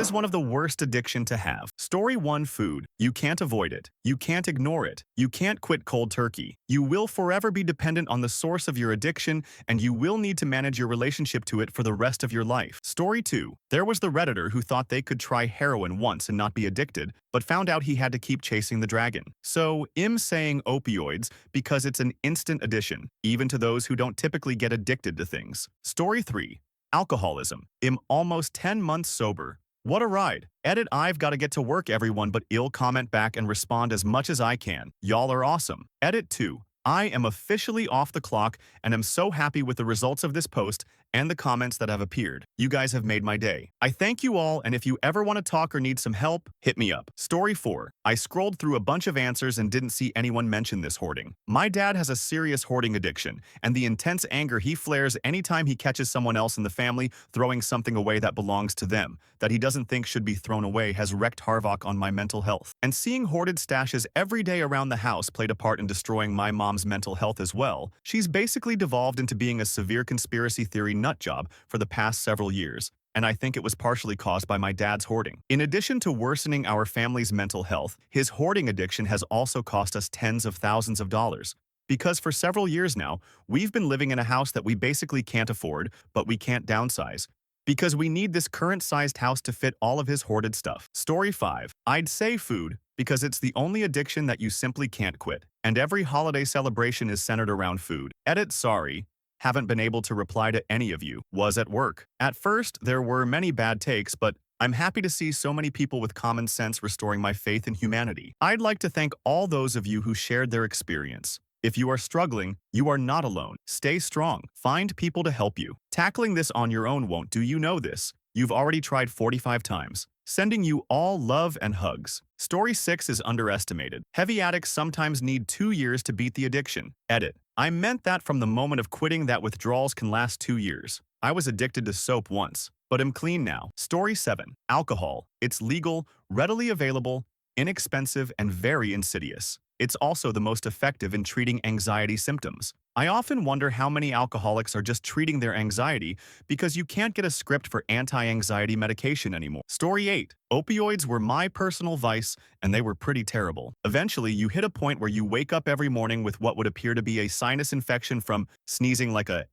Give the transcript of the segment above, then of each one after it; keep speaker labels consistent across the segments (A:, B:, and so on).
A: is one of the worst addiction to have. Story 1. Food. You can't avoid it. You can't ignore it. You can't quit cold turkey. You will forever be dependent on the source of your addiction, and you will need to manage your relationship to it for the rest of your life. Story 2. There was the Redditor who thought they could try heroin once and not be addicted, but found out he had to keep chasing the dragon. So, I'm saying opioids because it's an instant addition, even to those who don't typically get addicted to things. Story 3. Alcoholism. I'm almost 10 months sober. What a ride. Edit. I've got to get to work, everyone, but I'll comment back and respond as much as I can. Y'all are awesome. Edit 2. I am officially off the clock and am so happy with the results of this post and the comments that have appeared. You guys have made my day. I thank you all, and if you ever want to talk or need some help, hit me up. Story 4. I scrolled through a bunch of answers and didn't see anyone mention this hoarding. My dad has a serious hoarding addiction, and the intense anger he flares anytime he catches someone else in the family throwing something away that belongs to them, that he doesn't think should be thrown away, has wreaked havoc on my mental health. And seeing hoarded stashes every day around the house played a part in destroying my mom's mental health as well. She's basically devolved into being a severe conspiracy theory nutjob for the past several years, and I think it was partially caused by my dad's hoarding. In addition to worsening our family's mental health, his hoarding addiction has also cost us tens of thousands of dollars. Because for several years now, we've been living in a house that we basically can't afford, but we can't downsize, because we need this current-sized house to fit all of his hoarded stuff. Story 5. I'd say food, because it's the only addiction that you simply can't quit, and every holiday celebration is centered around food. Edit. Sorry. Haven't been able to reply to any of you. Was at work. At first, there were many bad takes, but I'm happy to see so many people with common sense restoring my faith in humanity. I'd like to thank all those of you who shared their experience. If you are struggling, you are not alone. Stay strong. Find people to help you. Tackling this on your own won't do. You know this. You've already tried 45 times. Sending you all love and hugs. Story 6 is underestimated. Heavy addicts sometimes need 2 years to beat the addiction. Edit. I meant that from the moment of quitting that withdrawals can last 2 years. I was addicted to soap once, but am clean now. Story 7. Alcohol. It's legal, readily available, inexpensive, and very insidious. It's also the most effective in treating anxiety symptoms. I often wonder how many alcoholics are just treating their anxiety because you can't get a script for anti-anxiety medication anymore. Story 8. Opioids were my personal vice, and they were pretty terrible. Eventually, you hit a point where you wake up every morning with what would appear to be a sinus infection from sneezing like a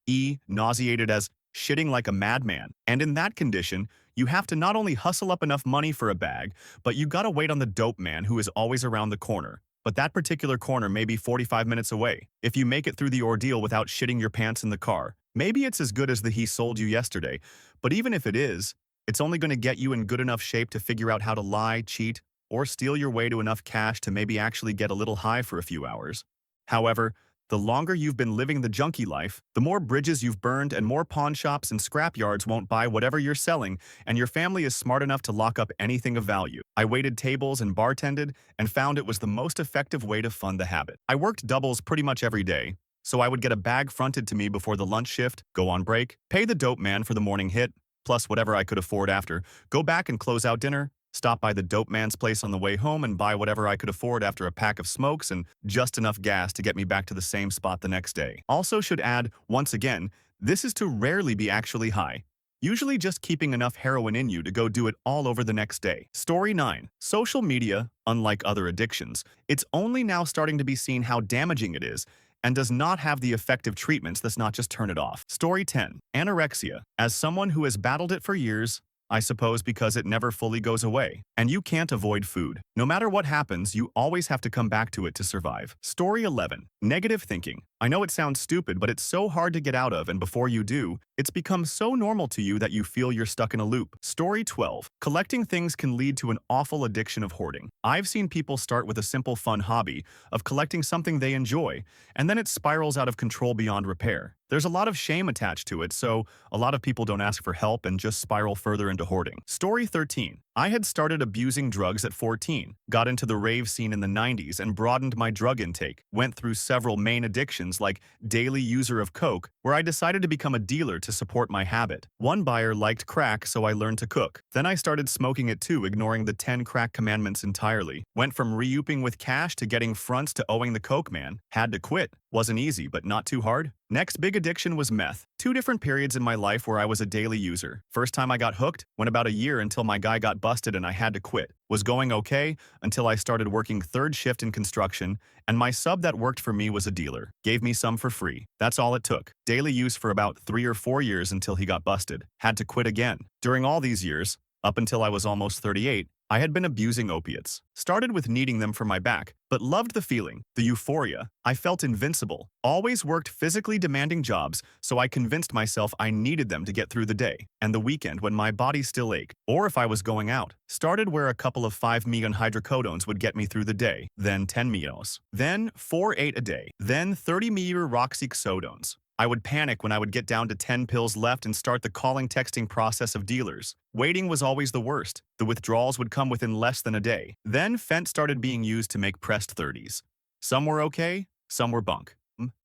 A: nauseated as shitting like a madman. And in that condition, you have to not only hustle up enough money for a bag, but you gotta wait on the dope man who is always around the corner. But that particular corner may be 45 minutes away. If you make it through the ordeal without shitting your pants in the car, maybe it's as good as the he sold you yesterday. But even if it is, it's only going to get you in good enough shape to figure out how to lie, cheat, or steal your way to enough cash to maybe actually get a little high for a few hours. However, the longer you've been living the junkie life, the more bridges you've burned and more pawn shops and scrap yards won't buy whatever you're selling, and your family is smart enough to lock up anything of value. I waited tables and bartended and found it was the most effective way to fund the habit. I worked doubles pretty much every day, so I would get a bag fronted to me before the lunch shift, go on break, pay the dope man for the morning hit, plus whatever I could afford after, go back and close out dinner, stop by the dope man's place on the way home and buy whatever I could afford after a pack of smokes and just enough gas to get me back to the same spot the next day. Also should add, once again, this is to rarely be actually high. Usually just keeping enough heroin in you to go do it all over the next day. Story 9. Social media, unlike other addictions, it's only now starting to be seen how damaging it is and does not have the effective treatments that's not just turn it off. Story 10. Anorexia. As someone who has battled it for years, I suppose because it never fully goes away. And you can't avoid food. No matter what happens, you always have to come back to it to survive. Story 11. Negative thinking. I know it sounds stupid, but it's so hard to get out of, and before you do, it's become so normal to you that you feel you're stuck in a loop. Story 12. Collecting things can lead to an awful addiction of hoarding. I've seen people start with a simple fun hobby of collecting something they enjoy, and then it spirals out of control beyond repair. There's a lot of shame attached to it, so a lot of people don't ask for help and just spiral further into hoarding. Story 13. I had started abusing drugs at 14, got into the rave scene in the 90s and broadened my drug intake, went through several main addictions like daily user of coke, where I decided to become a dealer to support my habit. One buyer liked crack, so I learned to cook. Then I started smoking it too, ignoring the 10 crack commandments entirely. Went from reuping with cash to getting fronts to owing the coke man. Had to quit. Wasn't easy, but not too hard. Next big addiction was meth. Two different periods in my life where I was a daily user. First time I got hooked, went about a year until my guy got busted and I had to quit. Was going okay until I started working third shift in construction, and my sub that worked for me was a dealer. Gave me some for free. That's all it took. Daily use for about 3 or 4 years until he got busted. Had to quit again. During all these years, up until I was almost 38, I had been abusing opiates. Started with needing them for my back, but loved the feeling, the euphoria. I felt invincible. Always worked physically demanding jobs, so I convinced myself I needed them to get through the day and the weekend when my body still ached, or if I was going out. Started where a couple of 5-million hydrocodones would get me through the day, then 10 mios, then 4-8 a day, then 30-meter roxycodones. I would panic when I would get down to 10 pills left and start the calling texting process of dealers. Waiting was always the worst. The withdrawals would come within less than a day. Then fent started being used to make pressed 30s. Some were okay, some were bunk.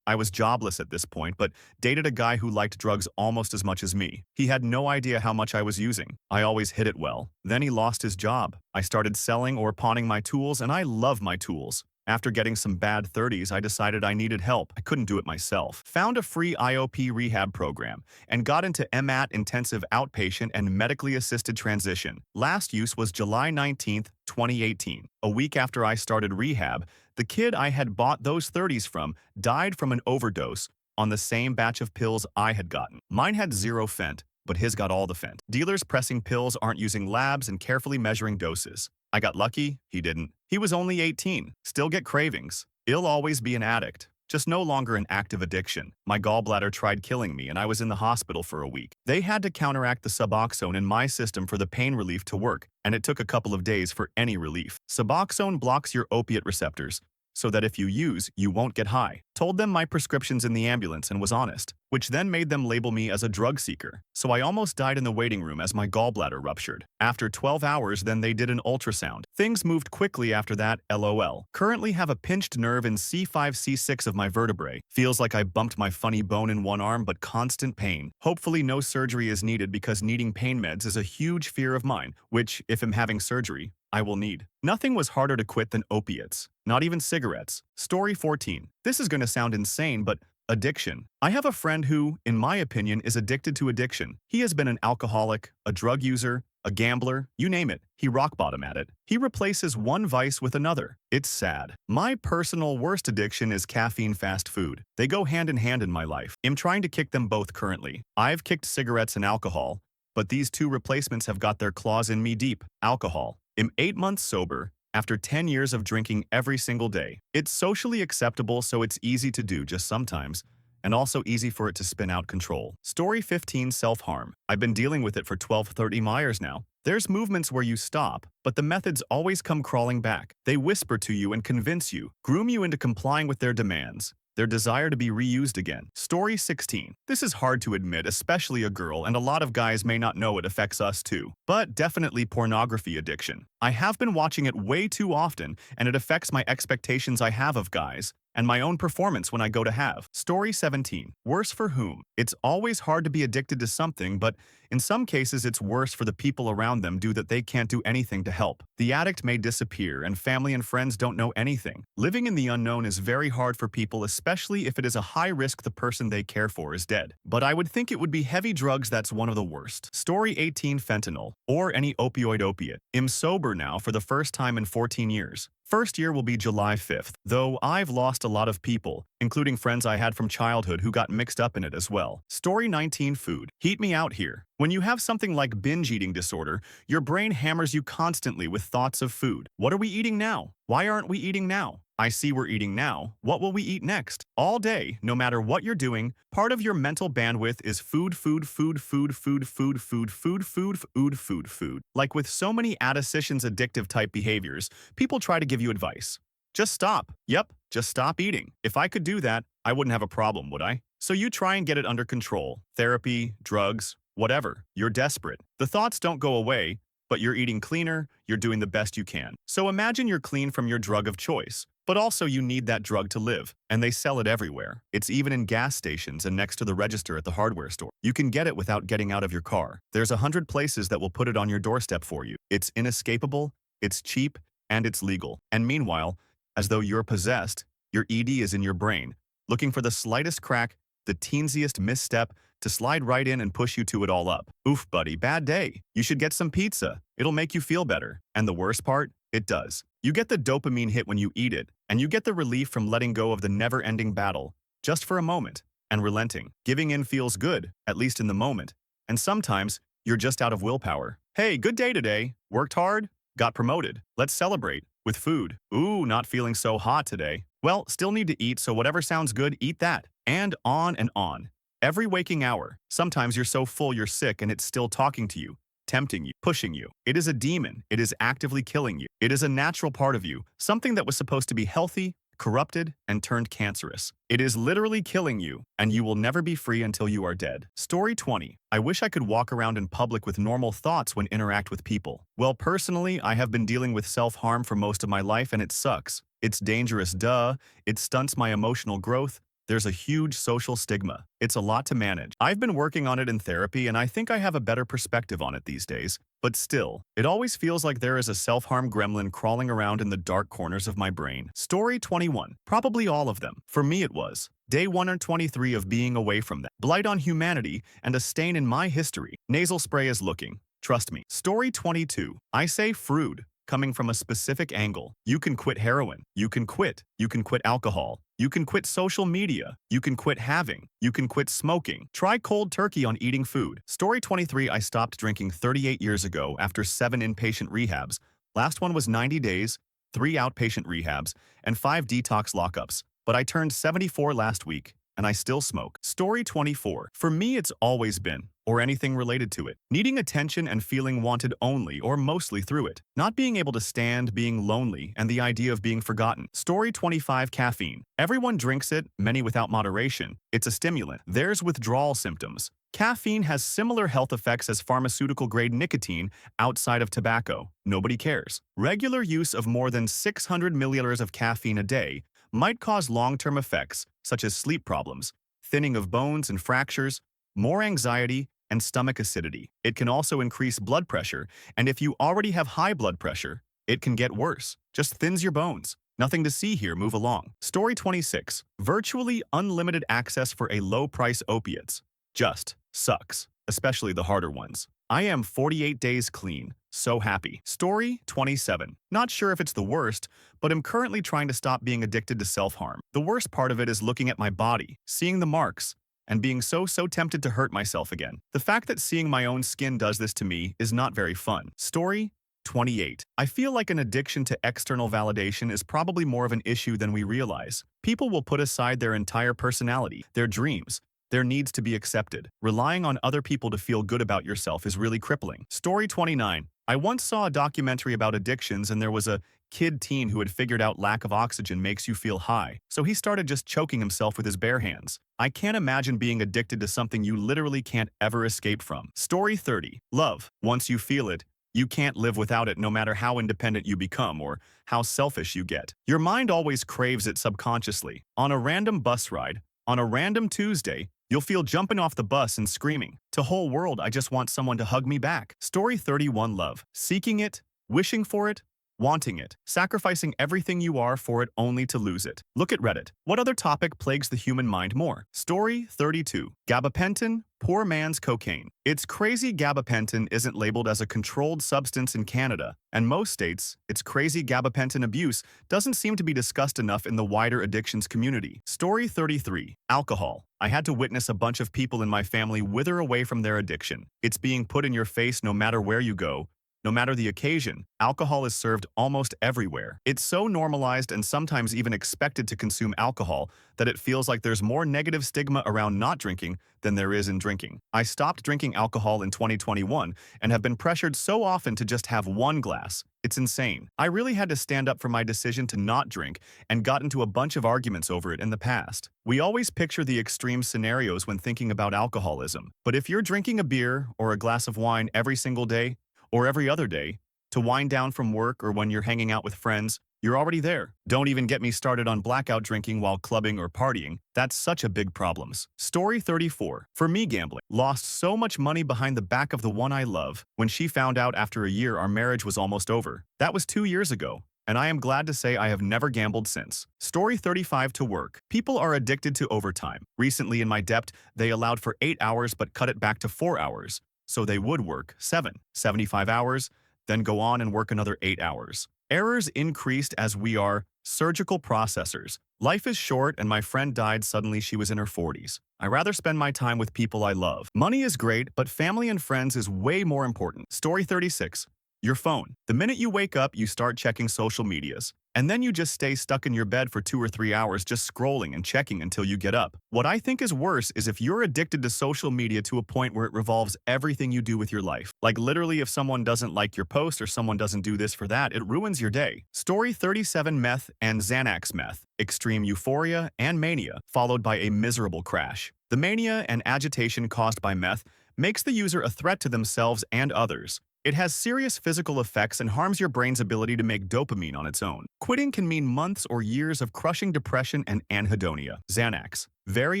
A: I was jobless at this point, but dated a guy who liked drugs almost as much as me. He had no idea how much I was using. I always hid it well. Then he lost his job. I started selling or pawning my tools, and I love my tools. After getting some bad 30s, I decided I needed help. I couldn't do it myself. Found a free IOP rehab program and got into MAT intensive outpatient and medically assisted transition. Last use was July 19th, 2018. A week after I started rehab, the kid I had bought those 30s from died from an overdose on the same batch of pills I had gotten. Mine had 0 fent, but his got all the fent. Dealers pressing pills aren't using labs and carefully measuring doses. I got lucky, he didn't. He was only 18, still get cravings. I'll always be an addict, just no longer an active addiction. My gallbladder tried killing me and I was in the hospital for a week. They had to counteract the Suboxone in my system for the pain relief to work, and it took a couple of days for any relief. Suboxone blocks your opiate receptors, so that if you use, you won't get high. Told them my prescriptions in the ambulance and was honest, which then made them label me as a drug seeker. So I almost died in the waiting room as my gallbladder ruptured. After 12 hours, then they did an ultrasound. Things moved quickly after that, LOL. Currently have a pinched nerve in C5, C6 of my vertebrae. Feels like I bumped my funny bone in one arm, but constant pain. Hopefully no surgery is needed because needing pain meds is a huge fear of mine, which, if I'm having surgery, I will need. Nothing was harder to quit than opiates, not even cigarettes. Story 14. This is going to sound insane, but addiction. I have a friend who, in my opinion, is addicted to addiction. He has been an alcoholic, a drug user, a gambler, you name it. He rock bottom at it. He replaces one vice with another. It's sad. My personal worst addiction is caffeine fast food. They go hand in hand in my life. I'm trying to kick them both currently. I've kicked cigarettes and alcohol, but these two replacements have got their claws in me deep. Alcohol. I'm 8 months sober after 10 years of drinking every single day. It's socially acceptable, so it's easy to do just sometimes, and also easy for it to spin out control. Story 15. Self-harm. I've been dealing with it for 12-13 years now. There's movements where you stop, but the methods always come crawling back. They whisper to you and convince you, groom you into complying with their demands, their desire to be reused again. Story 16. This is hard to admit, especially a girl, and a lot of guys may not know it affects us too. But definitely pornography addiction. I have been watching it way too often, and it affects my expectations I have of guys, and my own performance when I go to have. Story 17. Worse for whom? It's always hard to be addicted to something, but in some cases it's worse for the people around them due that they can't do anything to help. The addict may disappear and family and friends don't know anything. Living in the unknown is very hard for people, especially if it is a high risk the person they care for is dead. But I would think it would be heavy drugs that's one of the worst. Story 18. Fentanyl, or any opioid opiate. I'm sober now for the first time in 14 years. First year will be July 5th, though I've lost a lot of people, including friends I had from childhood who got mixed up in it as well. Story 19. Food. Heat me out here. When you have something like binge eating disorder, your brain hammers you constantly with thoughts of food. What are we eating now? Why aren't we eating now? I see we're eating now. What will we eat next? All day, no matter what you're doing, part of your mental bandwidth is food, food, food, food, food, food, food, food, food, food, food, food. Like with so many addictions addictive type behaviors, people try to give you advice. Just stop. Yep, just stop eating. If I could do that, I wouldn't have a problem, would I? So you try and get it under control. Therapy, drugs, whatever. You're desperate. The thoughts don't go away, but you're eating cleaner, you're doing the best you can. So imagine you're clean from your drug of choice, but also you need that drug to live, and they sell it everywhere. It's even in gas stations and next to the register at the hardware store. You can get it without getting out of your car. There's 100 places that will put it on your doorstep for you. It's inescapable, it's cheap, and it's legal. And meanwhile, as though you're possessed, your ED is in your brain, looking for the slightest crack The teensiest misstep to slide right in and push you to it all up. Oof, buddy, bad day. You should get some pizza. It'll make you feel better. And the worst part? It does. You get the dopamine hit when you eat it, and you get the relief from letting go of the never-ending battle, just for a moment. And relenting. Giving in feels good, at least in the moment. And sometimes, you're just out of willpower. Hey, good day today. Worked hard? Got promoted. Let's celebrate. With food. Ooh, not feeling so hot today. Well, still need to eat, so whatever sounds good, eat that. And on and on. Every waking hour. Sometimes you're so full you're sick and it's still talking to you, tempting you, pushing you. It is a demon. It is actively killing you. It is a natural part of you, something that was supposed to be healthy, corrupted, and turned cancerous. It is literally killing you, and you will never be free until you are dead. Story 20. I wish I could walk around in public with normal thoughts when interact with people. Well, personally, I have been dealing with self-harm for most of my life, and it sucks. It's dangerous, duh. It stunts my emotional growth. There's a huge social stigma. It's a lot to manage. I've been working on it in therapy, and I think I have a better perspective on it these days. But still, it always feels like there is a self-harm gremlin crawling around in the dark corners of my brain. Story 21. Probably all of them. For me it was. Day 123 of being away from them. Blight on humanity and a stain in my history. Nasal spray is looking. Trust me. Story 22. I say fruit. Coming from a specific angle. You can quit heroin. You can quit. You can quit alcohol. You can quit social media. You can quit having. You can quit smoking. Try cold turkey on eating food. Story 23. I stopped drinking 38 years ago after 7 inpatient rehabs. Last one was 90 days, 3 outpatient rehabs, and 5 detox lockups. But I turned 74 last week, and I still smoke. Story 24. For me, it's always been, or anything related to it, needing attention and feeling wanted only or mostly through it. Not being able to stand being lonely and the idea of being forgotten. Story 25. Caffeine. Everyone drinks it, many without moderation. It's a stimulant. There's withdrawal symptoms. Caffeine has similar health effects as pharmaceutical-grade nicotine outside of tobacco. Nobody cares. Regular use of more than 600 milliliters of caffeine a day might cause long-term effects, such as sleep problems, thinning of bones and fractures, more anxiety, and stomach acidity. It can also increase blood pressure, and if you already have high blood pressure, it can get worse. Just thins your bones. Nothing to see here, move along. Story 26. Virtually unlimited access for a low-price opiates. Just sucks, especially the harder ones. I am 48 days clean. So happy. Story 27. Not sure if it's the worst, but I'm currently trying to stop being addicted to self-harm. The worst part of it is looking at my body, seeing the marks, and being so tempted to hurt myself again. The fact that seeing my own skin does this to me is not very fun. Story 28. I feel like an addiction to external validation is probably more of an issue than we realize. People will put aside their entire personality, their dreams, their needs to be accepted. Relying on other people to feel good about yourself is really crippling. Story 29. I once saw a documentary about addictions, and there was a kid-teen who had figured out lack of oxygen makes you feel high, so he started just choking himself with his bare hands. I can't imagine being addicted to something you literally can't ever escape from. Story 30. Love. Once you feel it, you can't live without it no matter how independent you become or how selfish you get. Your mind always craves it subconsciously. On a random bus ride, on a random Tuesday, you'll feel jumping off the bus and screaming, "To whole world, I just want someone to hug me back." Story 31. Love. Seeking it, wishing for it, wanting it, sacrificing everything you are for it only to lose it. Look at Reddit. What other topic plagues the human mind more? Story 32. Gabapentin, poor man's cocaine. It's crazy gabapentin isn't labeled as a controlled substance in Canada, and most states, its crazy gabapentin abuse doesn't seem to be discussed enough in the wider addictions community. Story 33. Alcohol. I had to witness a bunch of people in my family wither away from their addiction. It's being put in your face no matter where you go. No matter the occasion, alcohol is served almost everywhere. It's so normalized and sometimes even expected to consume alcohol that it feels like there's more negative stigma around not drinking than there is in drinking. I stopped drinking alcohol in 2021 and have been pressured so often to just have one glass. It's insane. I really had to stand up for my decision to not drink and got into a bunch of arguments over it in the past. We always picture the extreme scenarios when thinking about alcoholism. But if you're drinking a beer or a glass of wine every single day, or every other day, to wind down from work or when you're hanging out with friends, you're already there. Don't even get me started on blackout drinking while clubbing or partying. That's such a big problem. Story 34. For me, gambling. Lost so much money behind the back of the one I love. When she found out after a year our marriage was almost over. That was 2 years ago. and I am glad to say I have never gambled since. Story 35 to work. People are addicted to overtime. Recently in my debt, they allowed for 8 hours but cut it back to 4 hours. So they would work 75 hours, then go on and work another 8 hours. Errors increased as we are surgical processors. Life is short and my friend died suddenly she was in her 40s. I rather spend my time with people I love. Money is great, but family and friends is way more important. Story 36. Your phone. The minute you wake up, you start checking social medias. And then you just stay stuck in your bed for 2 or 3 hours just scrolling and checking until you get up. What I think is worse is if you're addicted to social media to a point where it revolves everything you do with your life. Like literally if someone doesn't like your post or someone doesn't do this for that, it ruins your day. Story 37 meth and Xanax meth. Extreme euphoria and mania, followed by a miserable crash. The mania and agitation caused by meth makes the user a threat to themselves and others. It has serious physical effects and harms your brain's ability to make dopamine on its own. Quitting can mean months or years of crushing depression and anhedonia. Xanax. Very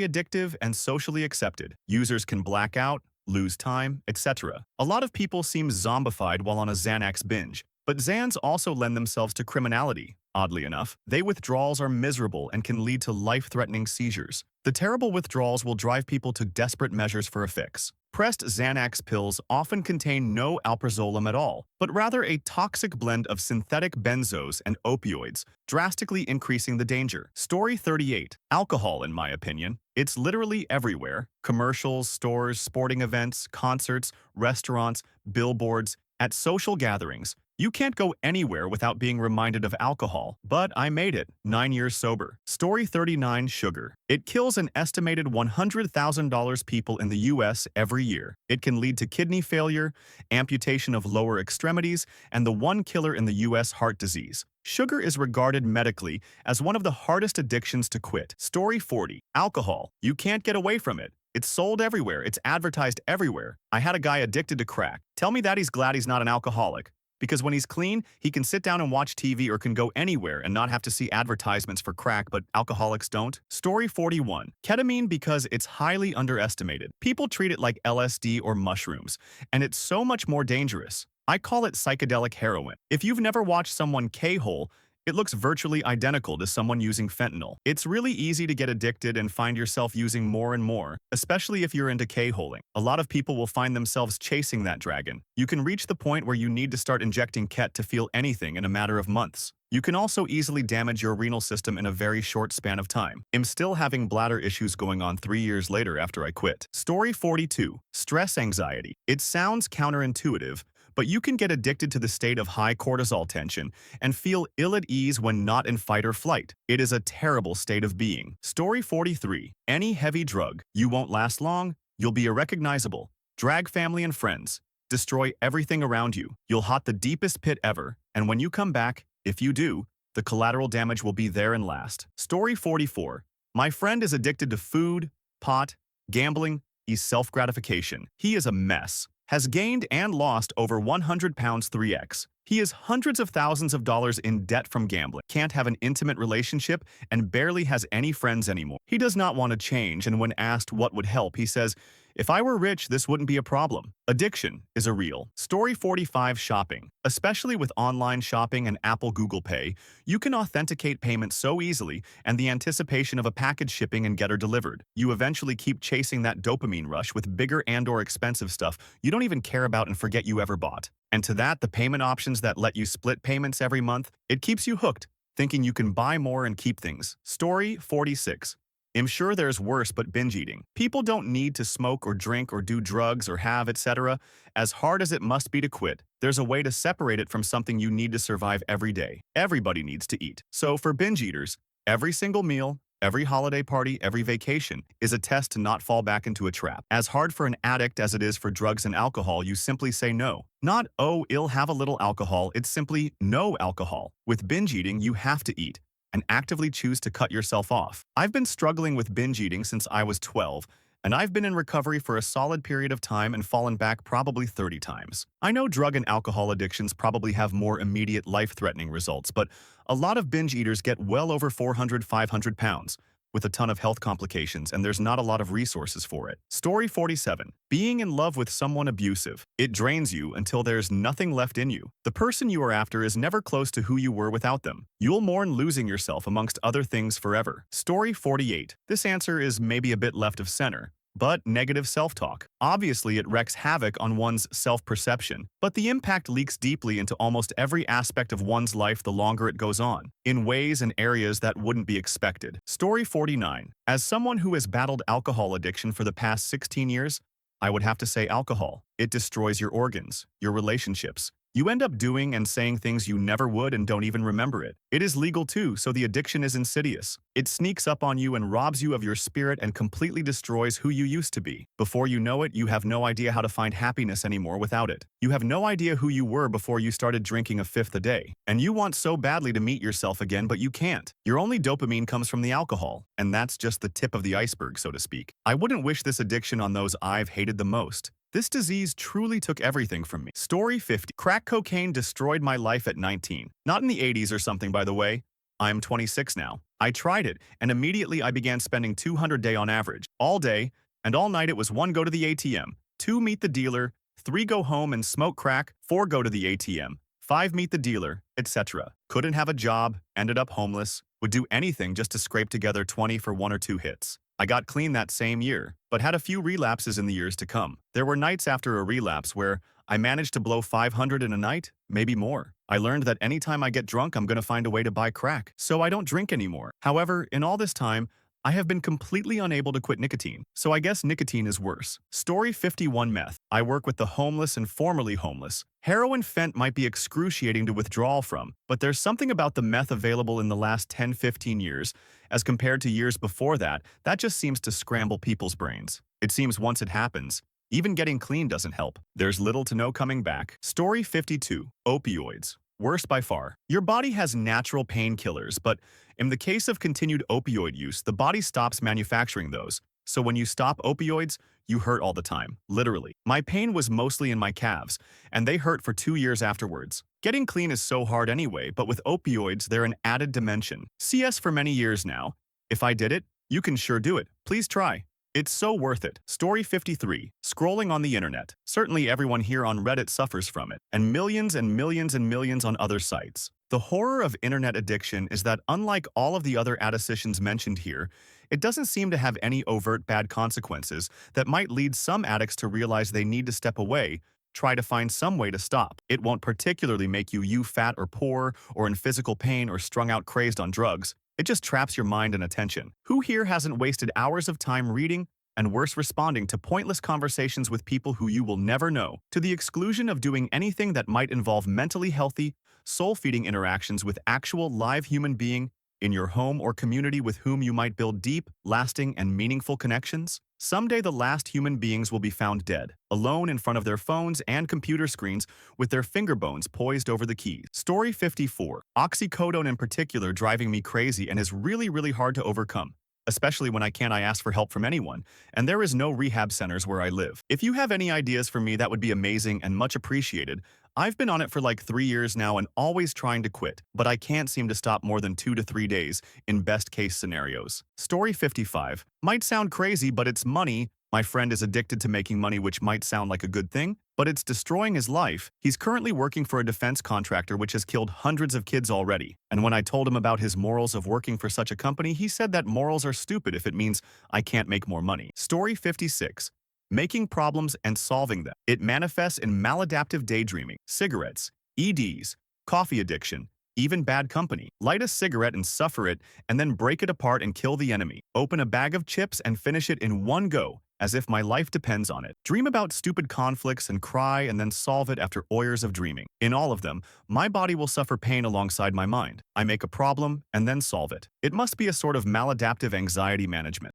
A: addictive and socially accepted. Users can black out, lose time, etc. A lot of people seem zombified while on a Xanax binge, but Xans also lend themselves to criminality. Oddly enough, they withdrawals are miserable and can lead to life-threatening seizures. The terrible withdrawals will drive people to desperate measures for a fix. Pressed Xanax pills often contain no alprazolam at all, but rather a toxic blend of synthetic benzos and opioids, drastically increasing the danger. Story 38. Alcohol, in my opinion. It's literally everywhere. Commercials, stores, sporting events, concerts, restaurants, billboards, at social gatherings. You can't go anywhere without being reminded of alcohol, but I made it, 9 years sober. Story 39, sugar. It kills an estimated $100,000 people in the US every year. It can lead to kidney failure, amputation of lower extremities, and the one killer in the US, heart disease. Sugar is regarded medically as one of the hardest addictions to quit. Story 40, alcohol. You can't get away from it. It's sold everywhere. It's advertised everywhere. I had a guy addicted to crack. Tell me that he's glad he's not an alcoholic. Because when he's clean, he can sit down and watch TV or can go anywhere and not have to see advertisements for crack, but alcoholics don't. Story 41. Ketamine because it's highly underestimated. People treat it like LSD or mushrooms, and it's so much more dangerous. I call it psychedelic heroin. If you've never watched someone K-hole, it looks virtually identical to someone using fentanyl. It's really easy to get addicted and find yourself using more and more, especially if you're into K-holing. A lot of people will find themselves chasing that dragon. You can reach the point where you need to start injecting Ket to feel anything in a matter of months. You can also easily damage your renal system in a very short span of time. I'm still having bladder issues going on 3 years later after I quit. Story 42. Stress anxiety. It sounds counterintuitive, but you can get addicted to the state of high cortisol tension and feel ill at ease when not in fight or flight. It is a terrible state of being. Story 43. Any heavy drug. You won't last long. You'll be irrecognizable. Drag family and friends. Destroy everything around you. You'll haunt the deepest pit ever. And when you come back, if you do, the collateral damage will be there and last. Story 44. My friend is addicted to food, pot, gambling, self-gratification. He is a mess. Has gained and lost over 100 pounds 3x. He is hundreds of thousands of dollars in debt from gambling, can't have an intimate relationship, and barely has any friends anymore. He does not want to change, and when asked what would help, he says, "If I were rich, this wouldn't be a problem." Addiction is a real. Story 45, shopping. Especially with online shopping and Apple Google Pay, you can authenticate payments so easily and the anticipation of a package shipping and getter delivered. You eventually keep chasing that dopamine rush with bigger and/or expensive stuff you don't even care about and forget you ever bought. And to that, the payment options that let you split payments every month, it keeps you hooked, thinking you can buy more and keep things. Story 46. I'm sure there's worse, but binge eating. People don't need to smoke or drink or do drugs or have, etc. As hard as it must be to quit, there's a way to separate it from something you need to survive every day. Everybody needs to eat. So for binge eaters, every single meal, every holiday party, every vacation is a test to not fall back into a trap. As hard for an addict as it is for drugs and alcohol, you simply say no. Not, "Oh, I'll have a little alcohol," it's simply no alcohol. With binge eating, you have to eat and actively choose to cut yourself off. I've been struggling with binge eating since I was 12, and I've been in recovery for a solid period of time and fallen back probably 30 times. I know drug and alcohol addictions probably have more immediate life-threatening results, but a lot of binge eaters get well over 400, 500 pounds. with a ton of health complications, and there's not a lot of resources for it. Story 47. Being in love with someone abusive. It drains you until there's nothing left in you. The person you are after is never close to who you were without them. You'll mourn losing yourself amongst other things forever. Story 48. This answer is maybe a bit left of center, but negative self-talk. Obviously, it wreaks havoc on one's self-perception, but the impact leaks deeply into almost every aspect of one's life the longer it goes on, in ways and areas that wouldn't be expected. Story 49. As someone who has battled alcohol addiction for the past 16 years, I would have to say alcohol. It destroys your organs, your relationships. You end up doing and saying things you never would and don't even remember it. It is legal too, so the addiction is insidious. It sneaks up on you and robs you of your spirit and completely destroys who you used to be. Before you know it, you have no idea how to find happiness anymore without it. You have no idea who you were before you started drinking a fifth a day. And you want so badly to meet yourself again, but you can't. Your only dopamine comes from the alcohol, and that's just the tip of the iceberg, so to speak. I wouldn't wish this addiction on those I've hated the most. This disease truly took everything from me. Story 50. Crack cocaine destroyed my life at 19. Not in the 80s or something, by the way. I'm 26 now. I tried it, and immediately I began spending $200 a day on average. All day, and all night it was 1 go to the ATM, 2 meet the dealer, 3 go home and smoke crack, 4 go to the ATM, 5 meet the dealer, etc. Couldn't have a job, ended up homeless, would do anything just to scrape together 20 for 1 or 2 hits. I got clean that same year, but had a few relapses in the years to come. There were nights after a relapse where I managed to blow 500 in a night, maybe more. I learned that anytime I get drunk, I'm gonna find a way to buy crack, so I don't drink anymore. However, in all this time, I have been completely unable to quit nicotine, so I guess nicotine is worse. Story 51. Meth. I work with the homeless and formerly homeless. Heroin fent might be excruciating to withdraw from, but there's something about the meth available in the last 10-15 years, as compared to years before that just seems to scramble people's brains. It seems once it happens, even getting clean doesn't help. There's little to no coming back. Story 52. Opioids. Worst by far. Your body has natural painkillers, but in the case of continued opioid use, the body stops manufacturing those. So when you stop opioids, you hurt all the time, literally. My pain was mostly in my calves, and they hurt for 2 years afterwards. Getting clean is so hard anyway, but with opioids, they're an added dimension. CS for many years now. If I did it, you can sure do it. Please try. It's so worth it. Story 53. Scrolling on the internet. Certainly everyone here on Reddit suffers from it, and millions and millions and millions on other sites. The horror of internet addiction is that unlike all of the other addictions mentioned here, it doesn't seem to have any overt bad consequences that might lead some addicts to realize they need to step away, try to find some way to stop. It won't particularly make you fat or poor or in physical pain or strung out crazed on drugs. It just traps your mind and attention. Who here hasn't wasted hours of time reading and worse responding to pointless conversations with people who you will never know, to the exclusion of doing anything that might involve mentally healthy, soul-feeding interactions with actual live human being in your home or community with whom you might build deep, lasting, and meaningful connections? Someday the last human beings will be found dead, alone in front of their phones and computer screens with their finger bones poised over the keys. Story 54. Oxycodone in particular driving me crazy and is really hard to overcome, especially when I ask for help from anyone, and there is no rehab centers where I live. If you have any ideas for me, that would be amazing and much appreciated. I've been on it for like 3 years now and always trying to quit, but I can't seem to stop more than 2 to 3 days in best case scenarios. Story 55. Might sound crazy, but it's money. My friend is addicted to making money, which might sound like a good thing, but it's destroying his life. He's currently working for a defense contractor which has killed hundreds of kids already. And when I told him about his morals of working for such a company, he said that morals are stupid if it means I can't make more money. Story 56. Making problems and solving them. It manifests in maladaptive daydreaming, cigarettes, EDs, coffee addiction, even bad company. Light a cigarette and suffer it, and then break it apart and kill the enemy. Open a bag of chips and finish it in one go, as if my life depends on it. Dream about stupid conflicts and cry and then solve it after hours of dreaming. In all of them, my body will suffer pain alongside my mind. I make a problem and then solve it. It must be a sort of maladaptive anxiety management.